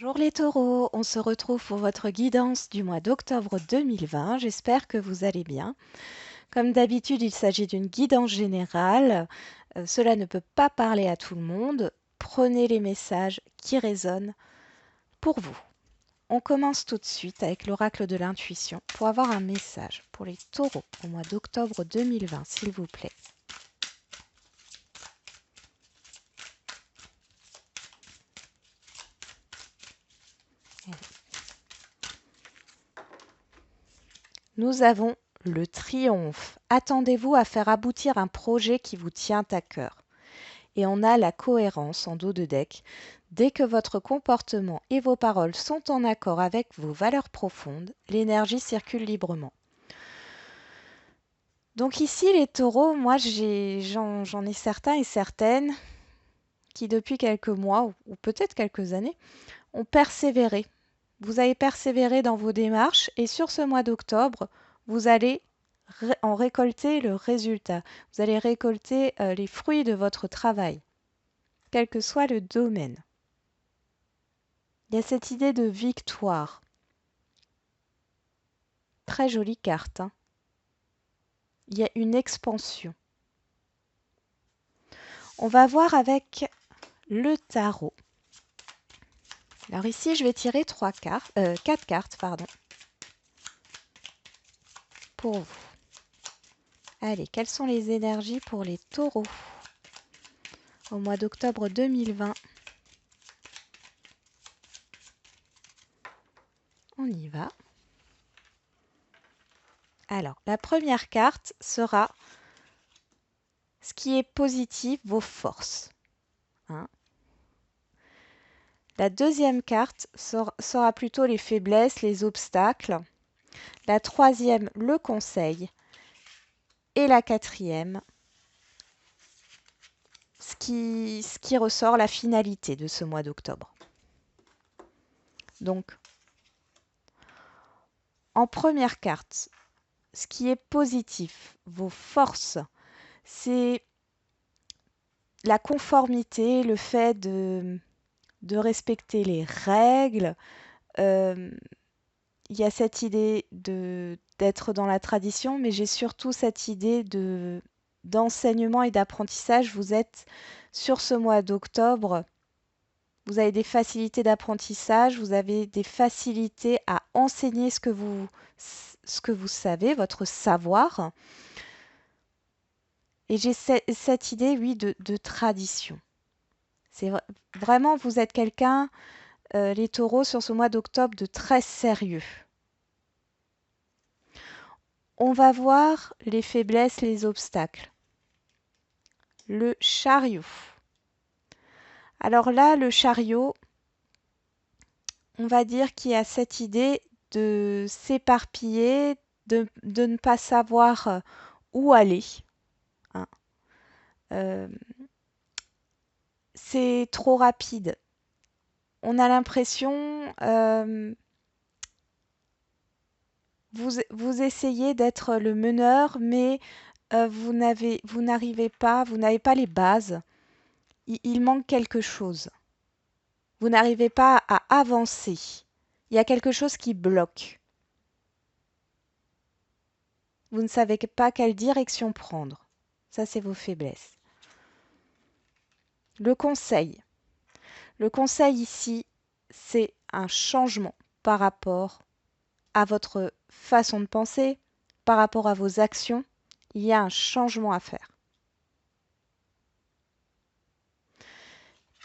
Bonjour les taureaux, on se retrouve pour votre guidance du mois d'octobre 2020. J'espère que vous allez bien. Comme d'habitude, il s'agit d'une guidance générale. Cela ne peut pas parler à tout le monde. Prenez les messages qui résonnent pour vous. On commence tout de suite avec l'oracle de l'intuition pour avoir un message pour les taureaux au mois d'octobre 2020, s'il vous plaît. Nous avons le triomphe. Attendez-vous à faire aboutir un projet qui vous tient à cœur. Et on a la cohérence en dos de deck. Dès que votre comportement et vos paroles sont en accord avec vos valeurs profondes, l'énergie circule librement. Donc ici, les taureaux, moi j'en ai certains et certaines qui depuis quelques mois ou peut-être quelques années ont persévéré. Vous avez persévéré dans vos démarches et sur ce mois d'octobre, vous allez en récolter le résultat. Vous allez récolter les fruits de votre travail, quel que soit le domaine. Il y a cette idée de victoire. Très jolie carte, hein. Il y a une expansion. On va voir avec le tarot. Alors ici, je vais tirer 4 cartes, pour vous. Allez, quelles sont les énergies pour les taureaux au mois d'octobre 2020? On y va. Alors, la première carte sera ce qui est positif, vos forces. Hein. La deuxième carte sera plutôt les faiblesses, les obstacles. La troisième, le conseil. Et la quatrième, ce qui ressort, la finalité de ce mois d'octobre. Donc, en première carte, ce qui est positif, vos forces, c'est la conformité, le fait de respecter les règles. Il y a cette idée d'être dans la tradition, mais j'ai surtout cette idée d'enseignement et d'apprentissage. Vous êtes sur ce mois d'octobre, vous avez des facilités d'apprentissage, vous avez des facilités à enseigner ce que vous savez, votre savoir. Et j'ai cette idée, oui, de tradition. C'est vraiment, vous êtes quelqu'un, les taureaux, sur ce mois d'octobre, de très sérieux. On va voir les faiblesses, les obstacles. Le chariot. Alors là, le chariot, on va dire qu'il y a cette idée de s'éparpiller, de ne pas savoir où aller. Hein. Euh, c'est trop rapide. On a l'impression, vous essayez d'être le meneur, mais vous n'arrivez pas, vous n'avez pas les bases. Il manque quelque chose. Vous n'arrivez pas à avancer. Il y a quelque chose qui bloque. Vous ne savez pas quelle direction prendre. Ça, c'est vos faiblesses. Le conseil. Le conseil ici, c'est un changement par rapport à votre façon de penser, par rapport à vos actions. Il y a un changement à faire.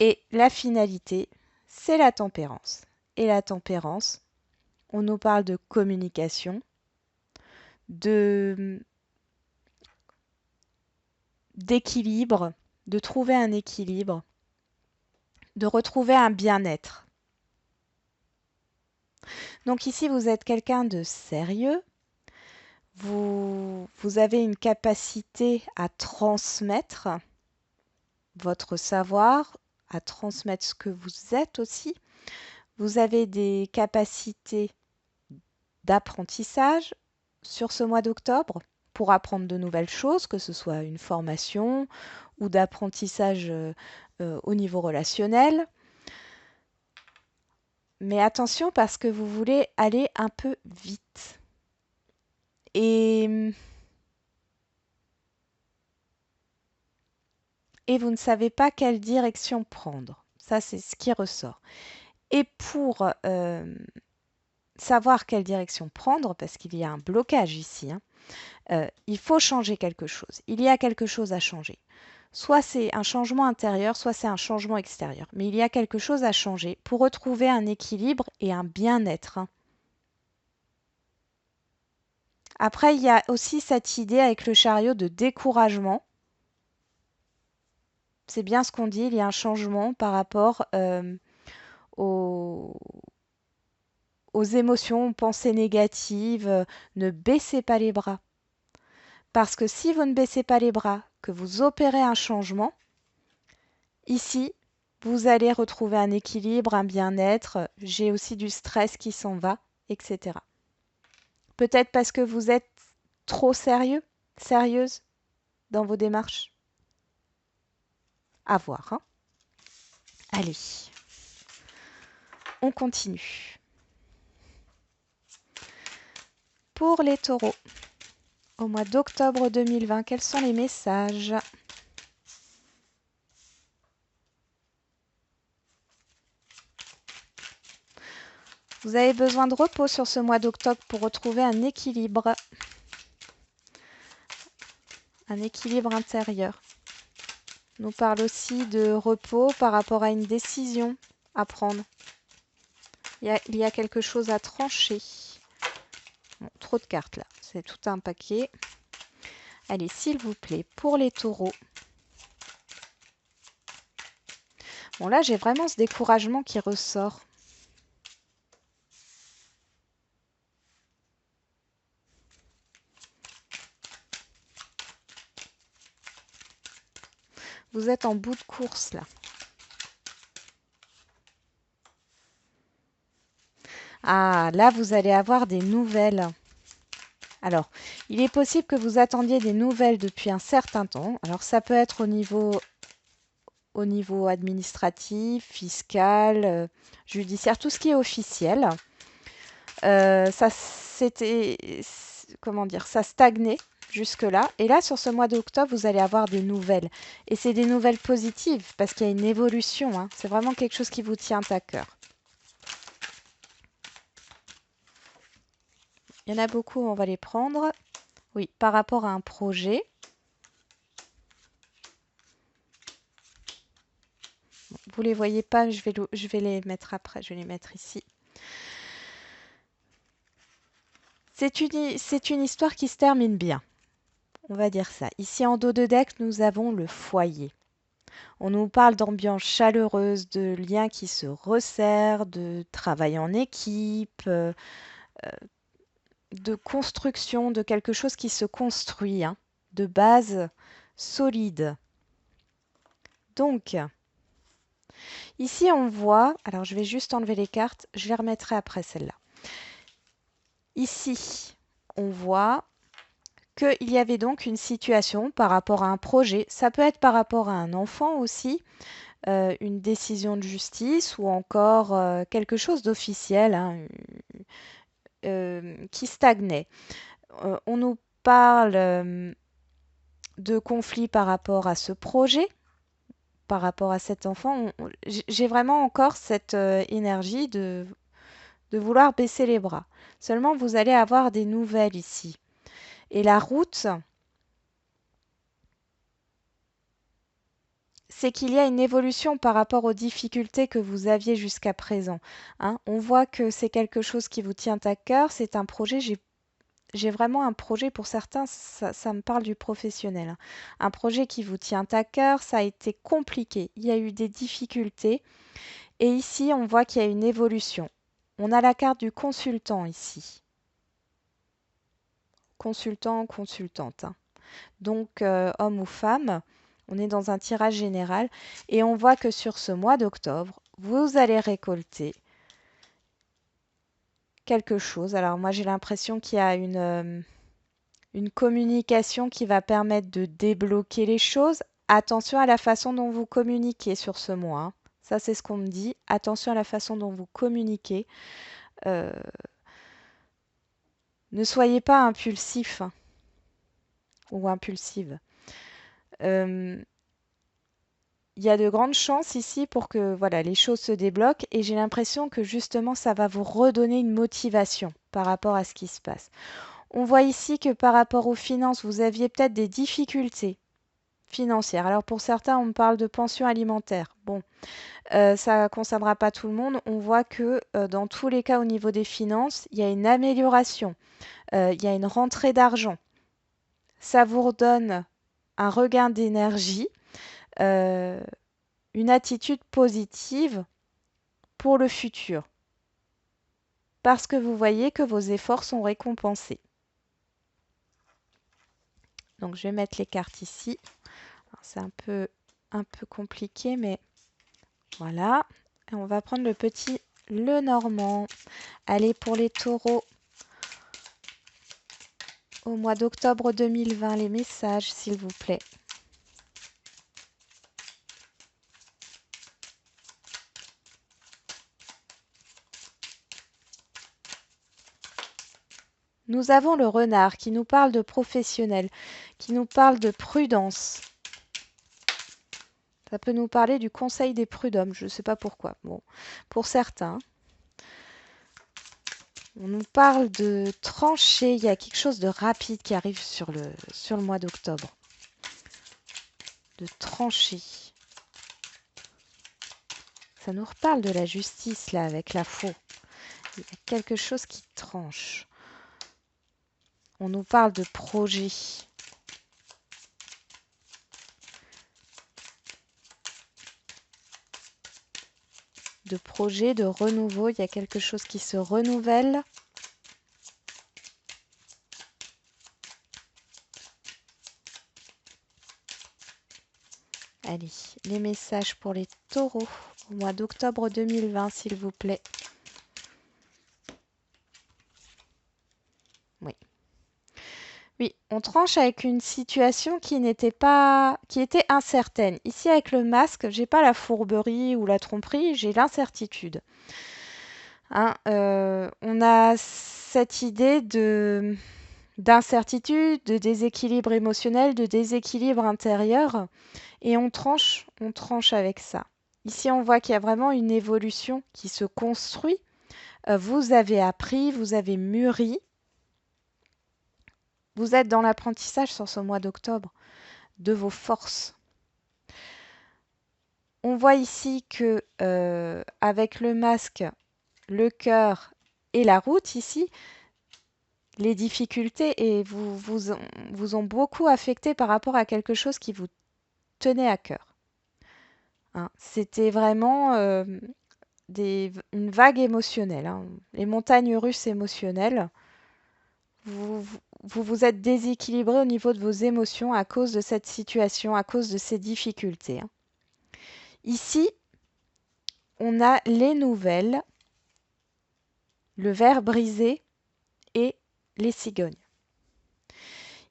Et la finalité, c'est la tempérance. Et la tempérance, on nous parle de communication, d'équilibre, de trouver un équilibre, de retrouver un bien-être. Donc ici, vous êtes quelqu'un de sérieux, vous avez une capacité à transmettre votre savoir, à transmettre ce que vous êtes aussi. Vous avez des capacités d'apprentissage sur ce mois d'octobre pour apprendre de nouvelles choses, que ce soit une formation ou d'apprentissage au niveau relationnel. Mais attention parce que vous voulez aller un peu vite. Et, et vous ne savez pas quelle direction prendre. Ça, c'est ce qui ressort. Et pour savoir quelle direction prendre, parce qu'il y a un blocage ici, hein, il faut changer quelque chose. Il y a quelque chose à changer. Soit c'est un changement intérieur, soit c'est un changement extérieur. Mais il y a quelque chose à changer pour retrouver un équilibre et un bien-être, hein. Après, il y a aussi cette idée avec le chariot de découragement. C'est bien ce qu'on dit, il y a un changement par rapport aux, aux émotions, aux pensées négatives. Ne baissez pas les bras. Parce que si vous ne baissez pas les bras, que vous opérez un changement, ici, vous allez retrouver un équilibre, un bien-être. J'ai aussi du stress qui s'en va, etc. Peut-être parce que vous êtes trop sérieux, sérieuse dans vos démarches. À voir, hein. Allez, on continue. Pour les taureaux, au mois d'octobre 2020, quels sont les messages? Vous avez besoin de repos sur ce mois d'octobre pour retrouver un équilibre intérieur. On nous parle aussi de repos par rapport à une décision à prendre. Il y a quelque chose à trancher. Bon, trop de cartes là, c'est tout un paquet. Allez, s'il vous plaît, pour les taureaux. Bon, là, j'ai vraiment ce découragement qui ressort. Vous êtes en bout de course là. Ah, là, vous allez avoir des nouvelles. Alors, il est possible que vous attendiez des nouvelles depuis un certain temps. Alors, ça peut être au niveau administratif, fiscal, judiciaire, tout ce qui est officiel. Ça, c'était, comment dire, ça stagnait jusque-là. Et là, sur ce mois d'octobre, vous allez avoir des nouvelles. Et c'est des nouvelles positives parce qu'il y a une évolution, hein. C'est vraiment quelque chose qui vous tient à cœur. Il y en a beaucoup, on va les prendre. Oui, par rapport à un projet. Vous les voyez pas, je vais les mettre après, je vais les mettre ici. C'est une histoire qui se termine bien. On va dire ça. Ici en dos de deck, nous avons le foyer. On nous parle d'ambiance chaleureuse, de liens qui se resserrent, de travail en équipe, de construction, de quelque chose qui se construit, hein, de base solide. Donc, ici on voit, alors je vais juste enlever les cartes, je les remettrai après celle-là. Ici, on voit qu'il y avait donc une situation par rapport à un projet. Ça peut être par rapport à un enfant aussi, une décision de justice ou encore quelque chose d'officiel, hein, qui stagnait. On nous parle de conflits par rapport à ce projet, par rapport à cet enfant. J'ai vraiment encore cette énergie de vouloir baisser les bras. Seulement, vous allez avoir des nouvelles ici. Et la route, c'est qu'il y a une évolution par rapport aux difficultés que vous aviez jusqu'à présent, hein. On voit que c'est quelque chose qui vous tient à cœur, c'est un projet, j'ai vraiment un projet pour certains, ça me parle du professionnel, hein. Un projet qui vous tient à cœur, ça a été compliqué, il y a eu des difficultés et ici on voit qu'il y a une évolution. On a la carte du consultant ici. Consultant, consultante, hein. Donc homme ou femme, on est dans un tirage général et on voit que sur ce mois d'octobre, vous allez récolter quelque chose. Alors moi j'ai l'impression qu'il y a une communication qui va permettre de débloquer les choses. Attention à la façon dont vous communiquez sur ce mois, hein. Ça, c'est ce qu'on me dit. Attention à la façon dont vous communiquez. Euh, ne soyez pas impulsif hein, ou impulsive. Euh, Il y a de grandes chances ici pour que voilà, les choses se débloquent et j'ai l'impression que justement ça va vous redonner une motivation par rapport à ce qui se passe. On voit ici que par rapport aux finances, vous aviez peut-être des difficultés financières. Alors pour certains, on me parle de pension alimentaire. Bon, ça ne concernera pas tout le monde. On voit que dans tous les cas au niveau des finances, il y a une amélioration, il y a une rentrée d'argent. Ça vous redonne un regain d'énergie. euh, une attitude positive pour le futur, parce que vous voyez que vos efforts sont récompensés. Donc je vais mettre les cartes ici. C'est un peu compliqué, mais voilà. Et on va prendre le petit le normand. Allez, pour les taureaux, au mois d'octobre 2020, les messages, s'il vous plaît. Nous avons le renard qui nous parle de professionnel, qui nous parle de prudence. Ça peut nous parler du conseil des prud'hommes, je ne sais pas pourquoi. Bon, pour certains. On nous parle de trancher, il y a quelque chose de rapide qui arrive sur le mois d'octobre. De trancher. Ça nous reparle de la justice là avec la faux. Il y a quelque chose qui tranche. On nous parle de projet. De projet, de renouveau. Il y a quelque chose qui se renouvelle. Allez, les messages pour les taureaux au mois d'octobre 2020, s'il vous plaît. Oui. Oui, on tranche avec une situation qui était incertaine. Ici, avec le masque, j'ai pas la fourberie ou la tromperie, j'ai l'incertitude. Hein, on a cette idée d'incertitude, de déséquilibre émotionnel, de déséquilibre intérieur, et on tranche avec ça. Ici, on voit qu'il y a vraiment une évolution qui se construit. Vous avez appris, vous avez mûri. Vous êtes dans l'apprentissage sur ce mois d'octobre de vos forces. On voit ici que avec le masque, le cœur et la route ici, les difficultés et vous ont beaucoup affecté par rapport à quelque chose qui vous tenait à cœur. Hein. C'était vraiment une vague émotionnelle, hein. Les montagnes russes émotionnelles. Vous êtes déséquilibré au niveau de vos émotions à cause de cette situation, à cause de ces difficultés. Hein. Ici, on a les nouvelles, le verre brisé et les cigognes.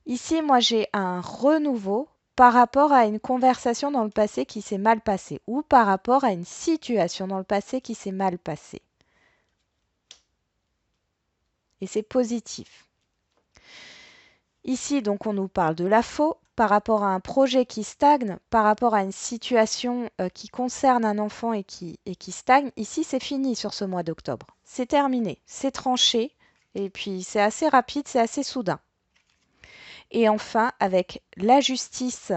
Ici, moi, j'ai un renouveau par rapport à une conversation dans le passé qui s'est mal passée ou par rapport à une situation dans le passé qui s'est mal passée. Et c'est positif. Ici, donc, on nous parle de la faux par rapport à un projet qui stagne, par rapport à une situation qui concerne un enfant et qui stagne. Ici, c'est fini sur ce mois d'octobre. C'est terminé, c'est tranché et puis c'est assez rapide, c'est assez soudain. Et enfin, avec la justice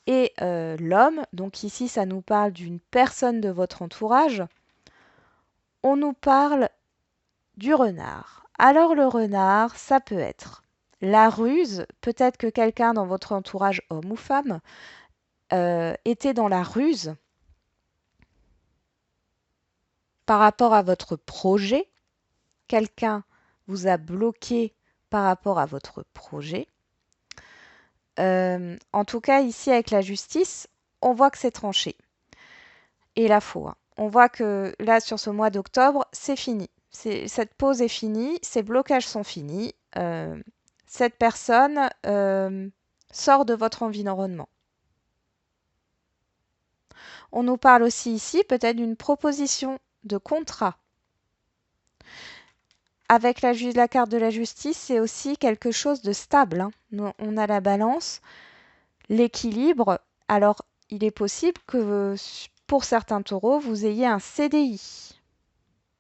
et l'homme, donc ici, ça nous parle d'une personne de votre entourage, on nous parle du renard. Alors le renard, ça peut être la ruse, peut-être que quelqu'un dans votre entourage, homme ou femme, était dans la ruse par rapport à votre projet. Quelqu'un vous a bloqué par rapport à votre projet. En tout cas, ici, avec la justice, on voit que c'est tranché. Et la faux. Hein. On voit que là, sur ce mois d'octobre, c'est fini. Cette pause est finie, ces blocages sont finis. Cette personne sort de votre environnement. On nous parle aussi ici peut-être d'une proposition de contrat. Avec la carte de la justice, c'est aussi quelque chose de stable, hein. On a la balance, l'équilibre. Alors, il est possible que pour certains taureaux, vous ayez un CDI.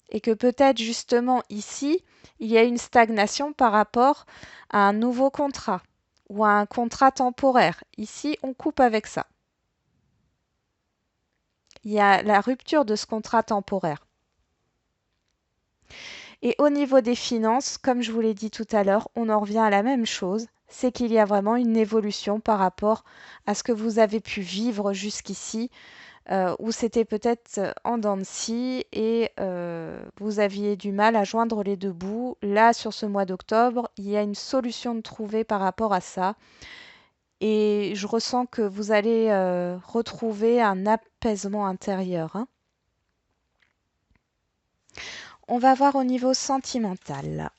Et que peut-être justement ici, il y a une stagnation par rapport à un nouveau contrat ou à un contrat temporaire. Ici, on coupe avec ça. Il y a la rupture de ce contrat temporaire. Et au niveau des finances, comme je vous l'ai dit tout à l'heure, on en revient à la même chose, c'est qu'il y a vraiment une évolution par rapport à ce que vous avez pu vivre jusqu'ici, où c'était peut-être en dents de scie et vous aviez du mal à joindre les deux bouts. Là, sur ce mois d'octobre, il y a une solution de trouver par rapport à ça. Et je ressens que vous allez retrouver un apaisement intérieur, hein. On va voir au niveau sentimental.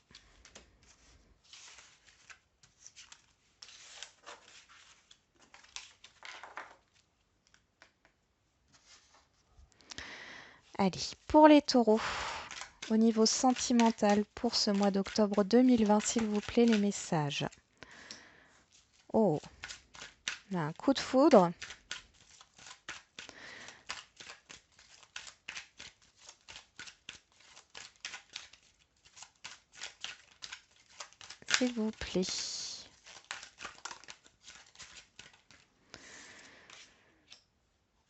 Allez, pour les taureaux, au niveau sentimental pour ce mois d'octobre 2020, s'il vous plaît, les messages. Oh, on a un coup de foudre. S'il vous plaît.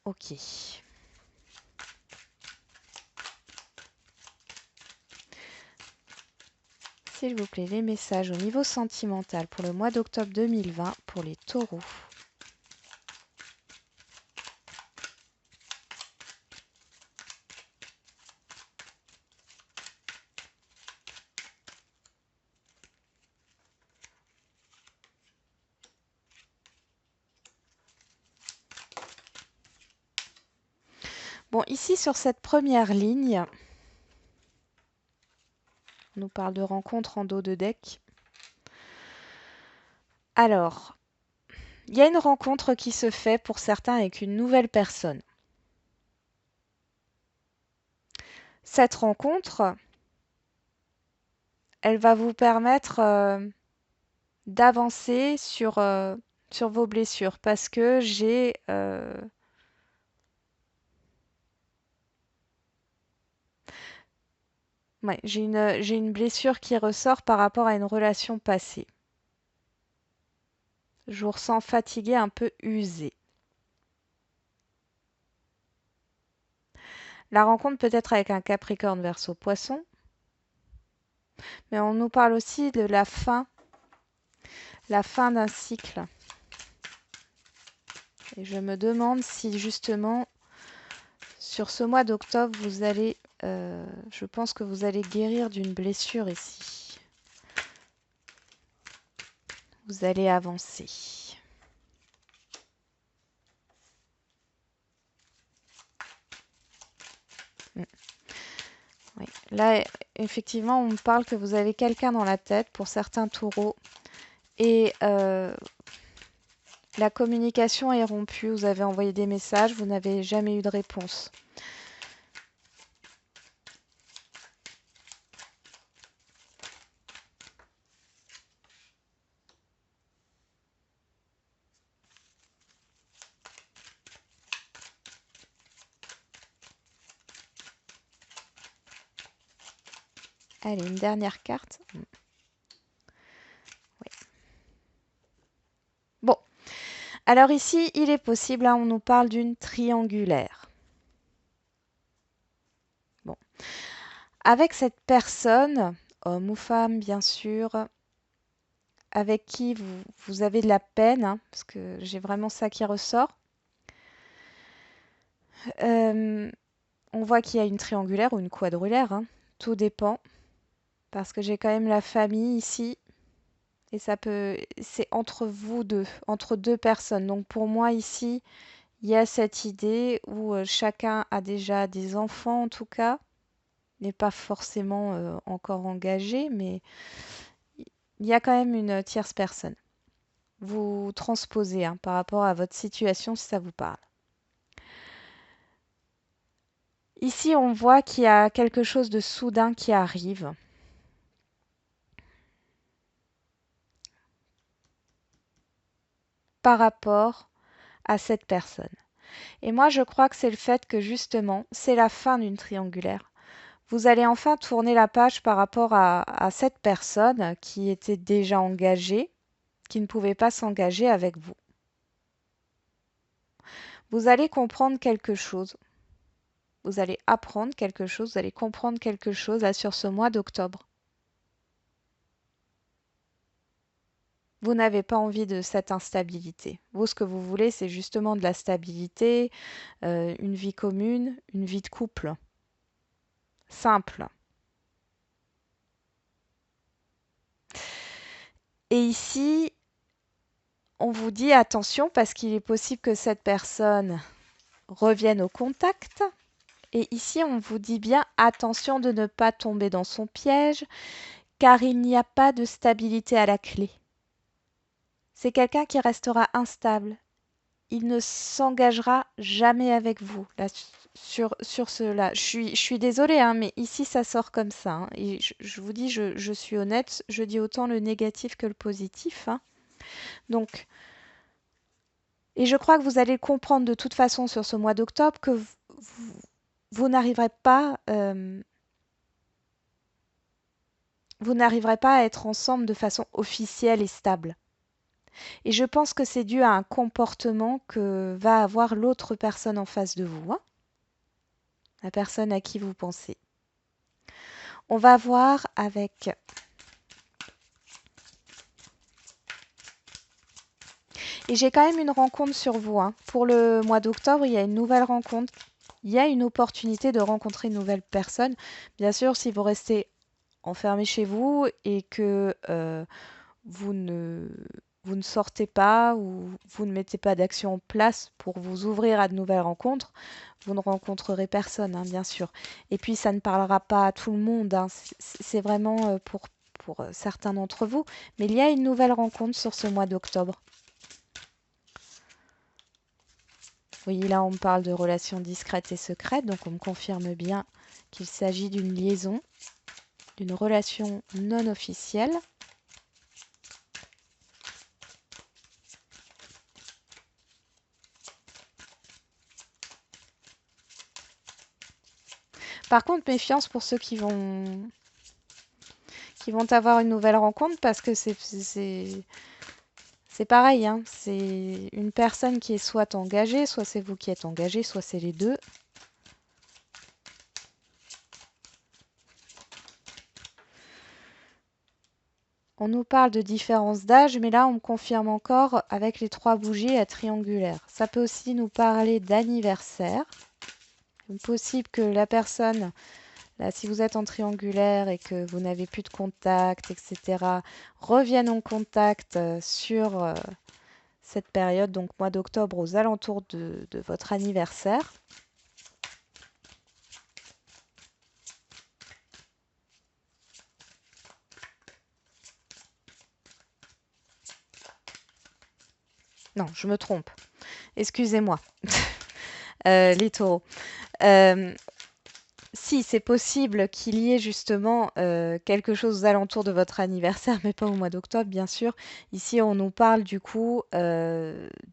Ok. S'il vous plaît, les messages au niveau sentimental pour le mois d'octobre 2020 pour les taureaux. Bon, ici sur cette première ligne, on nous parle de rencontre en dos de deck. Alors, il y a une rencontre qui se fait pour certains avec une nouvelle personne. Cette rencontre, elle va vous permettre d'avancer sur vos blessures parce que j'ai une blessure qui ressort par rapport à une relation passée. Je vous ressens fatigué, un peu usé. La rencontre peut être avec un Capricorne Verseau Poisson, mais on nous parle aussi de la fin d'un cycle. Et je me demande si justement sur ce mois d'octobre, je pense que vous allez guérir d'une blessure ici. Vous allez avancer. Oui. Là, effectivement, on me parle que vous avez quelqu'un dans la tête pour certains taureaux. Et la communication est rompue. Vous avez envoyé des messages, vous n'avez jamais eu de réponse. Allez, une dernière carte. Oui. Bon. Alors ici, il est possible, là, on nous parle d'une triangulaire. Bon. Avec cette personne, homme ou femme, bien sûr, avec qui vous avez de la peine, hein, parce que j'ai vraiment ça qui ressort. On voit qu'il y a une triangulaire ou une quadrangulaire, hein, tout dépend, parce que j'ai quand même la famille ici, et c'est entre vous deux, entre deux personnes. Donc pour moi ici, il y a cette idée où chacun a déjà des enfants en tout cas, n'est pas forcément encore engagé, mais il y a quand même une tierce personne. Vous transposez, hein, par rapport à votre situation si ça vous parle. Ici, on voit qu'il y a quelque chose de soudain qui arrive par rapport à cette personne. Et moi, je crois que c'est le fait que justement, c'est la fin d'une triangulaire. Vous allez enfin tourner la page par rapport à cette personne qui était déjà engagée, qui ne pouvait pas s'engager avec vous. Vous allez comprendre quelque chose. Vous allez apprendre quelque chose, vous allez comprendre quelque chose là sur ce mois d'octobre. Vous n'avez pas envie de cette instabilité. Vous, ce que vous voulez, c'est justement de la stabilité, une vie commune, une vie de couple. Simple. Et ici, on vous dit attention parce qu'il est possible que cette personne revienne au contact. Et ici, on vous dit bien attention de ne pas tomber dans son piège, car il n'y a pas de stabilité à la clé. C'est quelqu'un qui restera instable. Il ne s'engagera jamais avec vous là, sur cela. Je suis désolée, hein, mais ici, ça sort comme ça. Hein. Et je vous dis, je suis honnête, je dis autant le négatif que le positif. Hein. Donc, et je crois que vous allez comprendre de toute façon sur ce mois d'octobre que vous n'arriverez pas, vous n'arriverez pas à être ensemble de façon officielle et stable. Et je pense que c'est dû à un comportement que va avoir l'autre personne en face de vous, hein, la personne à qui vous pensez. On va voir avec... Et j'ai quand même une rencontre sur vous. Hein. Pour le mois d'octobre, il y a une nouvelle rencontre. Il y a une opportunité de rencontrer une nouvelle personne. Bien sûr, si vous restez enfermé chez vous et que vous ne, vous ne sortez pas ou vous ne mettez pas d'action en place pour vous ouvrir à de nouvelles rencontres, vous ne rencontrerez personne, hein, bien sûr. Et puis, ça ne parlera pas à tout le monde. Hein. C'est vraiment pour certains d'entre vous. Mais il y a une nouvelle rencontre sur ce mois d'octobre. Oui, là, on me parle de relations discrètes et secrètes, donc on me confirme bien qu'il s'agit d'une liaison, d'une relation non officielle. Par contre, méfiance pour ceux qui vont avoir une nouvelle rencontre parce que c'est pareil, hein. C'est une personne qui est soit engagée, soit c'est vous qui êtes engagé, soit c'est les deux. On nous parle de différence d'âge, mais là on me confirme encore avec les 3 bougies à triangulaire. Ça peut aussi nous parler d'anniversaire. Il est possible que la personne, là, si vous êtes en triangulaire et que vous n'avez plus de contact, etc., revienne en contact sur cette période, donc mois d'octobre, aux alentours de votre anniversaire. Non, je me trompe. Excusez-moi, les taureaux. Euh, Si, c'est possible qu'il y ait justement quelque chose aux alentours de votre anniversaire, mais pas au mois d'octobre, bien sûr. Ici, on nous parle du coup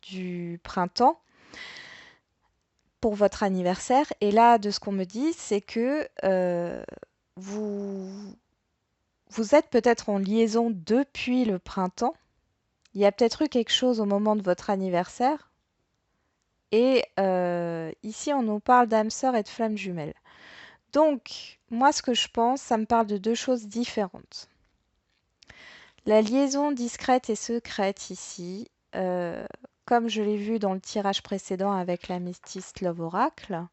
du printemps pour votre anniversaire. Et là, de ce qu'on me dit, c'est que vous, vous êtes peut-être en liaison depuis le printemps. Il y a peut-être eu quelque chose au moment de votre anniversaire. Et ici, on nous parle d'âme sœur et de flamme jumelle. Donc, moi, ce que je pense, ça me parle de deux choses différentes. La liaison discrète et secrète ici, comme je l'ai vu dans le tirage précédent avec la métisse Love Oracle,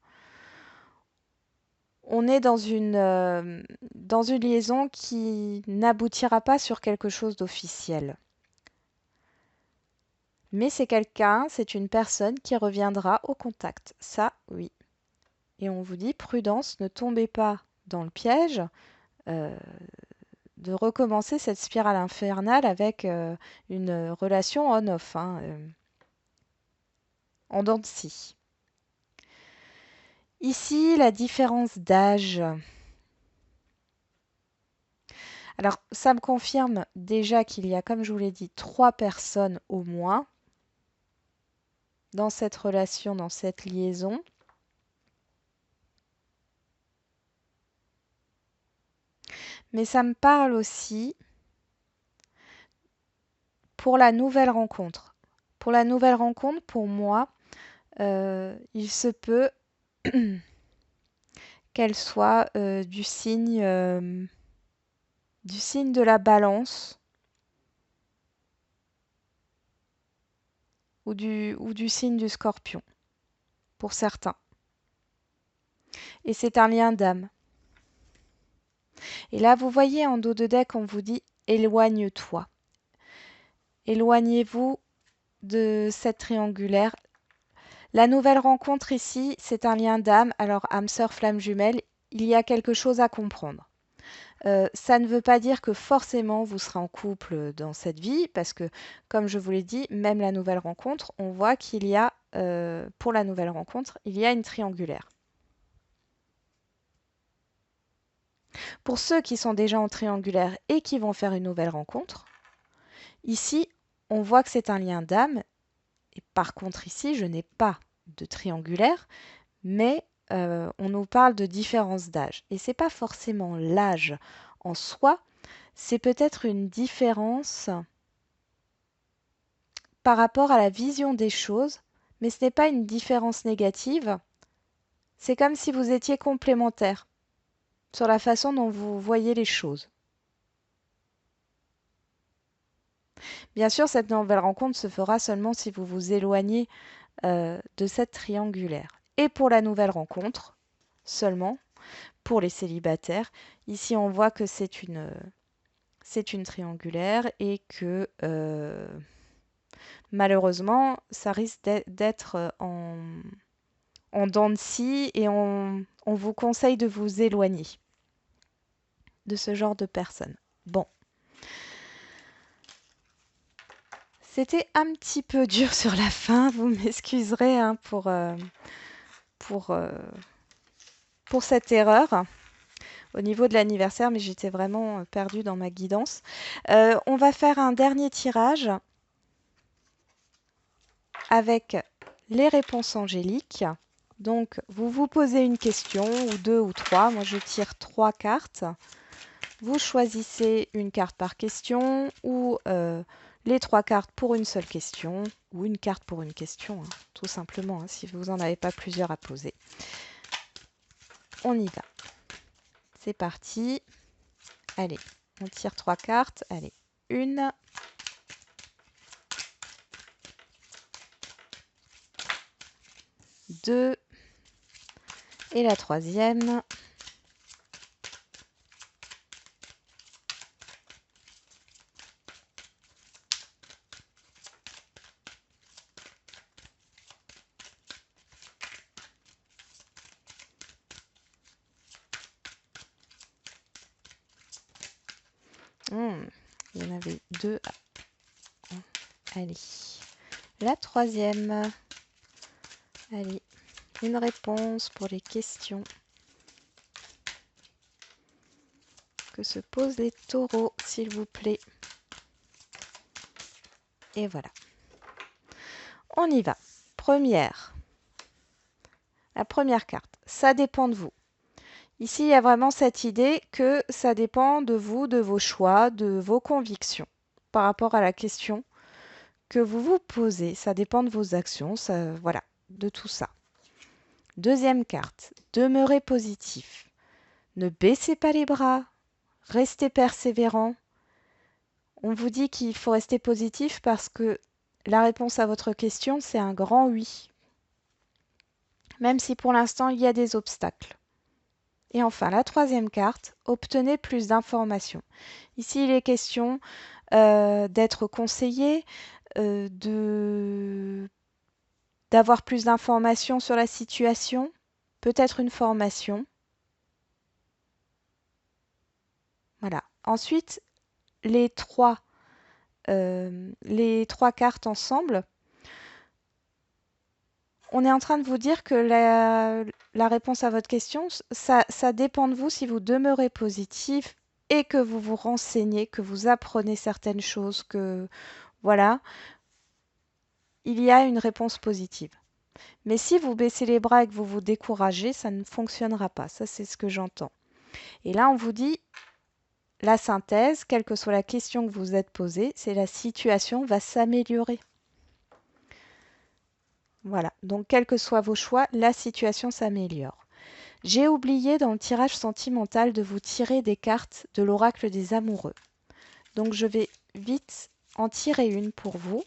on est dans une liaison qui n'aboutira pas sur quelque chose d'officiel. Mais c'est quelqu'un, c'est une personne qui reviendra au contact. Ça, oui. Et on vous dit, prudence, ne tombez pas dans le piège euh, de recommencer cette spirale infernale avec une relation on-off, hein, en dents de scie. Ici, la différence d'âge. Alors, ça me confirme déjà qu'il y a, comme je vous l'ai dit, 3 personnes au moins dans cette relation, dans cette liaison. Mais ça me parle aussi pour la nouvelle rencontre. Pour la nouvelle rencontre, pour moi, il se peut qu'elle soit du signe de la balance ou du signe du scorpion, pour certains. Et c'est un lien d'âme. Et là, vous voyez en dos de deck, on vous dit éloigne-toi. Éloignez-vous de cette triangulaire. La nouvelle rencontre ici, c'est un lien d'âme. Alors, âme sœur, flamme jumelle, il y a quelque chose à comprendre. Ça ne veut pas dire que forcément vous serez en couple dans cette vie, parce que, comme je vous l'ai dit, même la nouvelle rencontre, on voit qu'il y a, pour la nouvelle rencontre, il y a une triangulaire. Pour ceux qui sont déjà en triangulaire et qui vont faire une nouvelle rencontre, ici, on voit que c'est un lien d'âme. Et par contre, ici, je n'ai pas de triangulaire, mais on nous parle de différence d'âge. Et ce n'est pas forcément l'âge en soi, c'est peut-être une différence par rapport à la vision des choses, mais ce n'est pas une différence négative. C'est comme si vous étiez complémentaires sur la façon dont vous voyez les choses. Bien sûr, cette nouvelle rencontre se fera seulement si vous vous éloignez de cette triangulaire. Et pour la nouvelle rencontre, seulement pour les célibataires, ici on voit que c'est une triangulaire et que malheureusement, ça risque d'être en dents de scie et on vous conseille de vous éloigner de ce genre de personnes. Bon. C'était un petit peu dur sur la fin, vous m'excuserez hein, pour, pour cette erreur au niveau de l'anniversaire, mais j'étais vraiment perdue dans ma guidance. On va faire un dernier tirage avec les réponses angéliques. Donc, vous vous posez une question, ou deux ou trois. Moi, je tire 3 cartes. Vous choisissez une carte par question, ou les 3 cartes pour une seule question, ou une carte pour une question, hein, tout simplement, hein, si vous n'en avez pas plusieurs à poser. On y va. C'est parti. Allez, on tire 3 cartes. Allez, une. Deux. Et la troisième. Il y en avait deux. Allez. La troisième. Allez. Une réponse pour les questions que se posent les taureaux, s'il vous plaît. Et voilà. On y va. La première carte. Ça dépend de vous. Ici, il y a vraiment cette idée que ça dépend de vous, de vos choix, de vos convictions par rapport à la question que vous vous posez. Ça dépend de vos actions, ça, voilà, de tout ça. Deuxième carte. Demeurez positif. Ne baissez pas les bras. Restez persévérant. On vous dit qu'il faut rester positif parce que la réponse à votre question, c'est un grand oui. Même si pour l'instant, il y a des obstacles. Et enfin, la troisième carte, obtenez plus d'informations. Ici, il est question d'être conseillé, d'avoir plus d'informations sur la situation, peut-être une formation. Voilà. Ensuite, les trois cartes ensemble On est en train de vous dire que la réponse à votre question, ça dépend de vous si vous demeurez positif et que vous vous renseignez, que vous apprenez certaines choses, que voilà, il y a une réponse positive. Mais si vous baissez les bras et que vous vous découragez, ça ne fonctionnera pas. Ça, c'est ce que j'entends. Et là, on vous dit la synthèse, quelle que soit la question que vous vous êtes posée, c'est la situation va s'améliorer. Voilà. Donc, quels que soient vos choix, la situation s'améliore. J'ai oublié dans le tirage sentimental de vous tirer des cartes de l'oracle des amoureux. Donc, je vais vite en tirer une pour vous.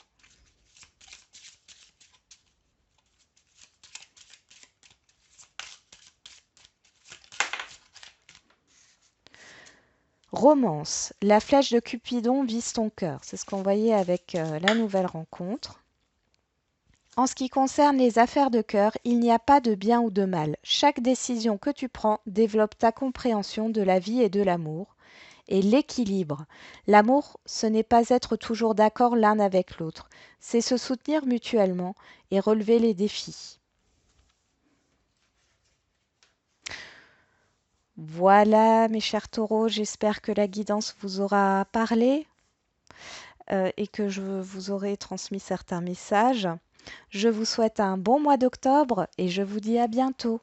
Romance. La flèche de Cupidon vise ton cœur. C'est ce qu'on voyait avec la nouvelle rencontre. En ce qui concerne les affaires de cœur, il n'y a pas de bien ou de mal. Chaque décision que tu prends développe ta compréhension de la vie et de l'amour. Et l'équilibre. L'amour, ce n'est pas être toujours d'accord l'un avec l'autre, c'est se soutenir mutuellement et relever les défis. Voilà, mes chers taureaux, j'espère que la guidance vous aura parlé et que je vous aurai transmis certains messages. Je vous souhaite un bon mois d'octobre et je vous dis à bientôt.